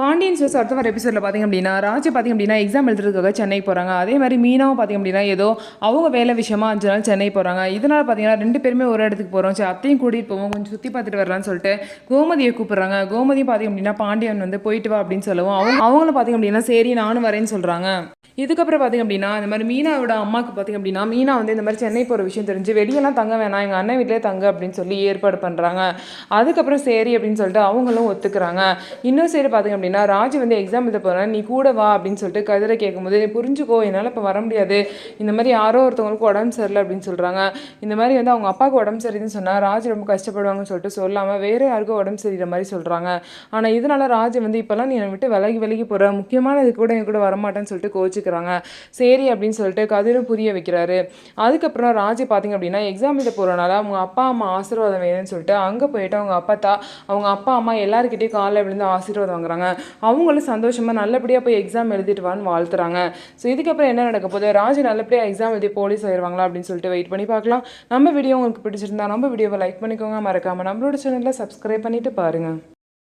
Pandian stores அடுத்த வர எபிசோடில் பார்த்திங்க அப்படின்னா ராஜ் பார்த்திங்க அப்படின்னா எக்ஸாம் எழுதுறதுக்காக சென்னை போகிறாங்க. அதே மாதிரி மீனாவும் பார்த்திங்க அப்படின்னா ஏதோ அவங்க வேலை விஷயமா 5 நாள் சென்னை போகிறாங்க. இதனால் பார்த்திங்கன்னா 2 பேருமே ஒரு இடத்துக்கு போகிறோம். சரி அத்தையும் கூட்டிகிட்டு போவோம், கொஞ்சம் சுற்றி பார்த்துட்டு வரலான்னு சொல்லிட்டு கோமதியை கூப்பிட்றாங்க. கோமதியும் பார்த்திங்க அப்படின்னா பாண்டியன் வந்து போயிட்டு வா அப்படின்னு சொல்லவும் அவங்களும் பார்த்திங்க அப்படின்னா சரி நானும் வரேன்னு சொல்கிறாங்க. இதுக்கப்புறம் பார்த்திங்க அப்படின்னா இந்த மாதிரி மீனாவோட அம்மாவுக்கு பார்த்திங்க அப்படின்னா மீனா வந்து இந்த மாதிரி சென்னை போகிற விஷயம் தெரிஞ்சு வெளியெல்லாம் தங்க வேணாம், எங்கள் அண்ணன் வீட்டிலே தங்க அப்படின்னு சொல்லி ஏற்பாடு பண்ணுறாங்க. அதுக்கப்புறம் சரி அப்படின்னு சொல்லிட்டு அவங்களும் ஒத்துக்கிறாங்க. இன்னும் சரி பார்த்திங்க அப்படின்னா ராஜ் வந்து எக்ஸாம் எழுத போகிறேன், நீ கூட வா அப்படின்னு சொல்லிட்டு கதிரை கேட்கும்போது புரிஞ்சுக்கோ என்னால் இப்போ வர முடியாது, இந்த மாதிரி யாரோ ஒருத்தவங்களுக்கு உடம்பு சரியில்லை அப்படின்னு சொல்கிறாங்க. இந்த மாதிரி வந்து அவங்க அப்பாவுக்கு உடம்பு சரின்னு சொன்னால் ராஜ் ரொம்ப கஷ்டப்படுவாங்கன்னு சொல்லிட்டு சொல்லாமல் வேறு யாருக்கும் உடம்பு சரியிற மாதிரி சொல்கிறாங்க. ஆனால் இதனால் ராஜ் வந்து இப்போல்லாம் நீ என்னை விட்டு விலகி போகிற, முக்கியமான இது கூட என் கூட வரமாட்டேன்னு சொல்லிட்டு கோச்சு சரி அப்படின்னு சொல்லிட்டு கதிரும் புரிய வைக்கிறாரு. அதுக்கப்புறம் ராஜி பார்த்திங்க அப்படின்னா எக்ஸாம் எழுத போகிறனால அவங்க அப்பா அம்மா ஆசீர்வாதம் வேணும்னு சொல்லிட்டு அங்கே போயிட்டு அவங்க அப்பா அம்மா எல்லாருக்கிட்டையும் காலையில் விழுந்து ஆசீர்வாதம் வாங்குறாங்க. அவங்களும் சந்தோஷமாக நல்லபடியாக போய் எக்ஸாம் எழுதிட்டு வான்னு வாழ்த்துறாங்க. ஸோ இதுக்கப்புறம் என்ன நடக்க போகுது, ராஜி நல்லபடியாக எக்ஸாம் எழுதி போலீஸ் ஆயிடுவாங்களா அப்படின்னு சொல்லிட்டு வெயிட் பண்ணி பார்க்கலாம். நம்ம வீடியோ உங்களுக்கு பிடிச்சிருந்தா நம்ம வீடியோவை லைக் பண்ணிக்கோங்க, மறக்காமல் நம்மளோட சேனலில் சப்ஸ்கிரைப் பண்ணிட்டு பாருங்கள்.